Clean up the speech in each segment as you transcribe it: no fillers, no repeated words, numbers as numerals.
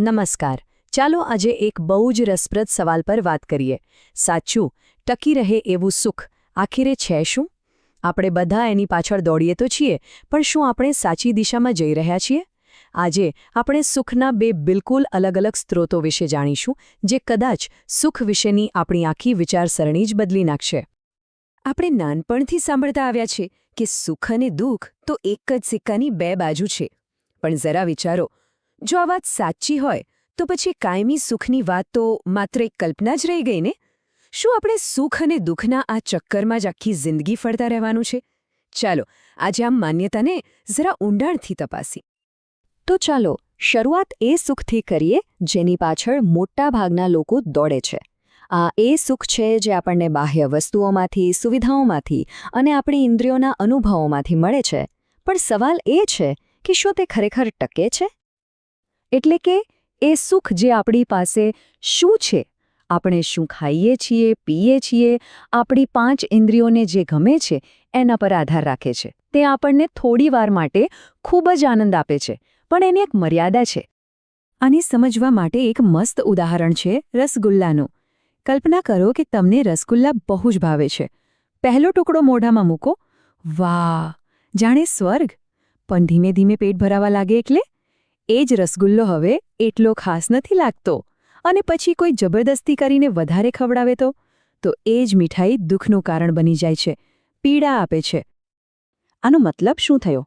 નમસ્કાર. ચાલો આજે એક બહુ જ રસપ્રદ સવાલ પર વાત કરીએ. સાચું, ટકી રહે એવું સુખ આખરે છે શું? આપણે બધા એની પાછળ દોડીએ તો છીએ, પણ શું આપણે સાચી દિશામાં જઈ રહ્યા છીએ? આજે આપણે સુખના બે બિલકુલ અલગ-અલગ સ્ત્રોતો વિશે જાણીશું, જે કદાચ સુખ વિશેની આપણી આખી વિચારસરણી જ બદલી નાખશે. આપણે નાનપણથી સાંભળતા આવ્યા છે કે સુખ અને દુઃખ તો એક જ સિક્કાની બે બાજુ છે. પણ જરા વિચારો, જો આ વાત સાચી હોય તો પછી કાયમી સુખની વાત તો માત્ર એક કલ્પના જ રહી ગઈ ને? શું આપણે સુખ અને દુઃખના આ ચક્કરમાં જ આખી જિંદગી ફરતા રહેવાનું છે? ચાલો આજે આ માન્યતાને જરા ઊંડાણથી તપાસી. તો ચાલો શરૂઆત એ સુખથી કરીએ જેની પાછળ મોટાભાગના લોકો દોડે છે. આ એ સુખ છે જે આપણને બાહ્ય વસ્તુઓમાંથી, સુવિધાઓમાંથી અને આપણી ઇન્દ્રિયોના અનુભવોમાંથી મળે છે. પણ સવાલ એ છે કે શું તે ખરેખર ટકે છે? એટલે કે એ સુખ જે આપણી પાસે શું છે? આપણે શું ખાઈએ છીએ, પીએ છીએ, આપણી 5 ઇન્દ્રિયોને જે ગમે છે એના પર આધાર રાખે છે. તે આપણને થોડી વાર માટે ખૂબ જ આનંદ આપે છે, પણ એની એક મર્યાદા છે. આને સમજવા માટે એક મસ્ત ઉદાહરણ છે રસગુલ્લાનું. કલ્પના કરો કે તમને રસગુલ્લા બહુ જ ભાવે છે. પહેલો ટુકડો મોઢામાં મૂકો, વાહ, જાણે સ્વર્ગ. પણ ધીમે ધીમે પેટ ભરાવા લાગે એટલે એ જ રસગુલ્લો હવે એટલો ખાસ નથી લાગતો. અને પછી કોઈ જબરદસ્તી કરીને વધારે ખવડાવે તો એ જ મીઠાઈ દુઃખનું કારણ બની જાય છે, પીડા આપે છે. આનો મતલબ શું થયો?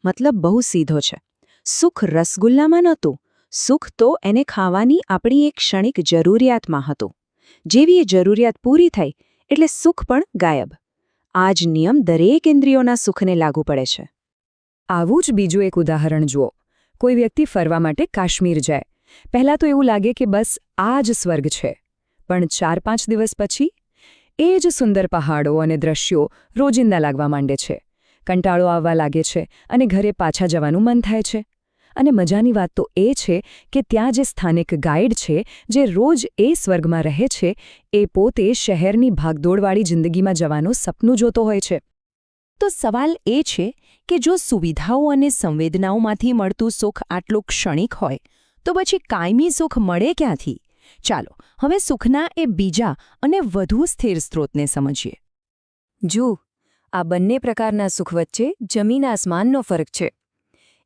મતલબ બહુ સીધો છે. સુખ રસગુલ્લામાં નહોતું, સુખ તો એને ખાવાની આપણી એક ક્ષણિક જરૂરિયાતમાં હતું. જેવી એ જરૂરિયાત પૂરી થઈ એટલે સુખ પણ ગાયબ. આ જ નિયમ દરેક ઇન્દ્રિયોના સુખને લાગુ પડે છે. આવું જ બીજું એક ઉદાહરણ જુઓ. કોઈ વ્યક્તિ ફરવા માટે કાશ્મીર જાય. પહેલાં તો એવું લાગે કે બસ આ જ સ્વર્ગ છે. પણ 4-5 દિવસ પછી એ જ સુંદર પહાડો અને દ્રશ્યો રોજિંદા લાગવા માંડે છે. કંટાળો આવવા લાગે છે અને ઘરે પાછા જવાનું મન થાય છે. અને મજાની વાત તો એ છે કે ત્યાં જે સ્થાનિક ગાઈડ છે, જે રોજ એ સ્વર્ગમાં રહે છે, એ પોતે શહેરની ભાગદોડવાળી જિંદગીમાં જવાનું સપનું જોતો હોય છે. તો સવાલ એ છે કે જો સુવિધાઓ અને સંવેદનાઓમાંથી મળતું સુખ આટલું ક્ષણિક હોય, તો પછી કાયમી સુખ મળે ક્યાંથી? ચાલો હવે સુખના એ બીજા અને વધુ સ્થિર સ્ત્રોતને સમજીએ. જો આ બંને પ્રકારના સુખ વચ્ચે જમીન આસમાનનો ફરક છે.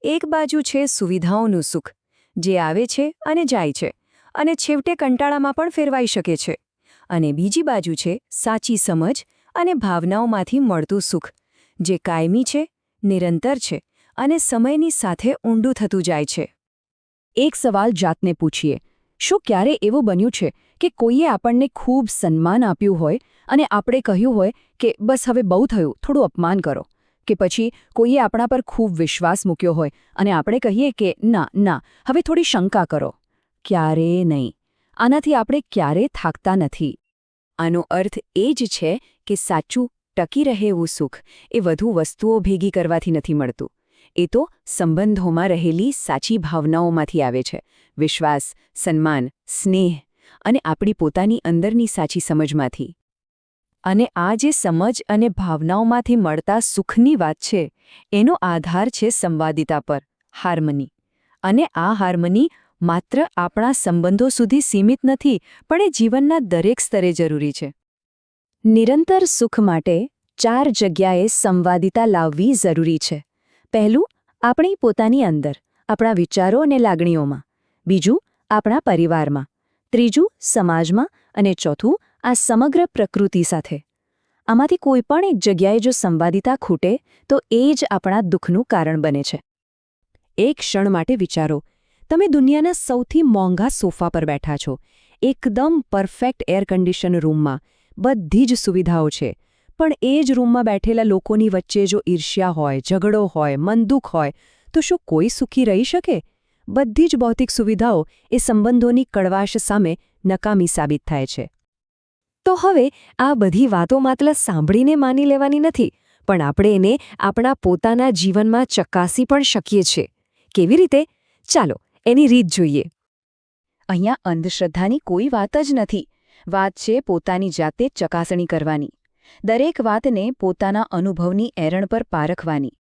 એક બાજુ છે સુવિધાઓનું સુખ, જે આવે છે અને જાય છે, અને છેવટે કંટાળામાં પણ ફેરવાઈ શકે છે. અને બીજી બાજુ છે સાચી સમજ અને ભાવનાઓમાંથી મળતું સુખ, જે કાયમી છે, નિરંતર છે અને સમયની સાથે ઊંડું થતું જાય છે. એક સવાલ જાતને પૂછીએ, શું ક્યારે એવું બન્યું છે કે કોઈએ આપણને ખૂબ સન્માન આપ્યું હોય અને આપણે કહ્યું હોય કે બસ હવે બહુ થયું, થોડું અપમાન કરો? કે પછી કોઈએ આપણા પર ખૂબ વિશ્વાસ મૂક્યો હોય અને આપણે કહીએ કે ના, હવે થોડી શંકા કરો? ક્યારેય નહીં. આનાથી આપણે ક્યારેય થાકતા નથી. આનો અર્થ એ જ છે કે સાચું ટકી રહે એવું સુખ એ વધુ વસ્તુઓ ભેગી કરવાથી નથી મળતું. એ તો સંબંધોમાં રહેલી સાચી ભાવનાઓમાંથી આવે છે. વિશ્વાસ, સન્માન, સ્નેહ અને આપણી પોતાની અંદરની સાચી સમજમાંથી. અને આ જે સમજ અને ભાવનાઓમાંથી મળતા સુખની વાત છે, એનો આધાર છે સંવાદિતા પર, હાર્મની. અને આ હાર્મની માત્ર આપણા સંબંધો સુધી સીમિત નથી, પણ એ જીવનના દરેક સ્તરે જરૂરી છે. નિરંતર સુખ માટે 4 જગ્યાએ સંવાદિતા લાવવી જરૂરી છે. પહેલું, આપણી પોતાની અંદર, આપણા વિચારો અને લાગણીઓમાં. બીજું, આપણા પરિવારમાં. ત્રીજું, સમાજમાં. અને ચોથું, આ સમગ્ર પ્રકૃતિ સાથે. આમાંથી કોઈ પણ એક જગ્યાએ જો સંવાદિતા ખૂટે તો એ જ આપણા દુઃખનું કારણ બને છે. એક ક્ષણ માટે વિચારો, તમે દુનિયાના સૌથી મોંઘા સોફા પર બેઠા છો, એકદમ પરફેક્ટ એર કન્ડિશન રૂમમાં, બધી જ સુવિધાઓ છે. પણ એ જ રૂમમાં બેઠેલા લોકોની વચ્ચે જો ઈર્ષ્યા હોય, ઝઘડો હોય, મનદુખ હોય, તો શું કોઈ સુખી રહી શકે? બધી જ ભૌતિક સુવિધાઓ એ સંબંધોની કડવાશ સામે નકામી સાબિત થાય છે. તો હવે આ બધી વાતો માત્ર સાંભળીને માની લેવાની નથી, પણ આપણે એને આપણા પોતાના જીવનમાં ચકાસી પણ શકીએ છીએ. કેવી રીતે? ચાલો એની રીત જોઈએ. અહીંયા અંધશ્રદ્ધાની કોઈ વાત જ નથી. વાત છે પોતાની જાતે ચકાસણી કરવાની. દરેક વાતને પોતાના અનુભવની એરણ પર પારખવાની.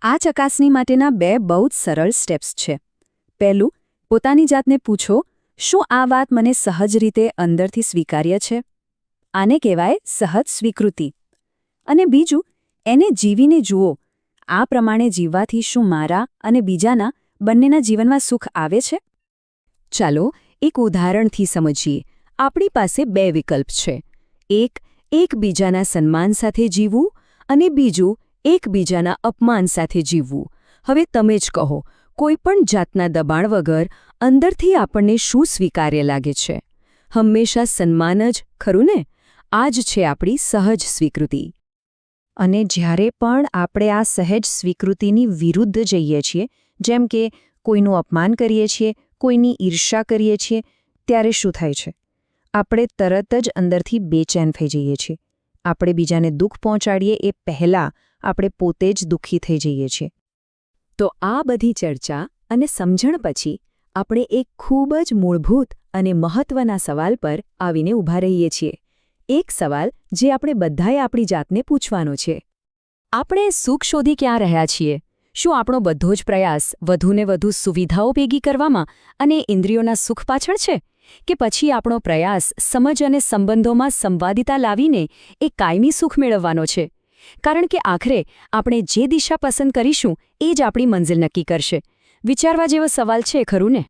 આ ચકાસણી માટેના 2 બહુ જ સરળ સ્ટેપ્સ છે. પહેલું, પોતાની જાતને પૂછો, શું આ વાત મને સહજ રીતે અંદરથી સ્વીકાર્ય છે? આને કહેવાય સહજ સ્વીકૃતિ. અને બીજું, એને જીવીને જુઓ. આ પ્રમાણે જીવવાથી શું મારા અને બીજાના બંનેના જીવનમાં સુખ આવે છે? ચાલો એક ઉદાહરણથી સમજીએ. આપણી પાસે બે વિકલ્પ છે. એક એકબીજાના સન્માન સાથે જીવવું અને બીજું એકબીજાના અપમાન સાથે જીવવું. હવે તમે જ કહો, કોઈપણ જાતના દબાણ વગર અંદરથી આપણને શું સ્વીકાર્ય લાગે છે? હંમેશા સન્માન જ, ખરું ને? આ જ છે આપણી સહજ સ્વીકૃતિ. અને જ્યારે પણ આપણે આ સહેજ સ્વીકૃતિની વિરુદ્ધ જઈએ છીએ, જેમ કે કોઈનું અપમાન કરીએ છીએ, કોઈની ઈર્ષ્યા કરીએ છીએ, ત્યારે શું થાય છે? આપણે તરત જ અંદરથી બેચેન થઈ જઈએ છીએ. આપણે બીજાને દુઃખ પહોંચાડીએ એ પહેલાં આપણે પોતે જ દુઃખી થઈ જઈએ છીએ. તો આ બધી ચર્ચા અને સમજણ પછી આપણે એક ખૂબ જ મૂળભૂત અને મહત્વના સવાલ પર આવીને ઊભા રહીએ છીએ. એક સવાલ જે આપણે બધાએ આપણી જાતને પૂછવાનો છે. આપણે સુખ શોધી ક્યાં રહ્યા છીએ? શું આપણો બધો જ પ્રયાસ વધુને વધુ સુવિધાઓ ભેગી કરવામાં અને ઇન્દ્રિયોના સુખ પાછળ છે? કે પછી આપણો પ્રયાસ સમજ અને સંબંધોમાં સંવાદિતા લાવીને એક કાયમી સુખ મેળવવાનો છે? કારણ કે આખરે આપણે જે દિશા પસંદ કરીશું એ જ આપણી મંઝિલ નક્કી કરશે. વિચારવા જેવો સવાલ છે, ખરું ને?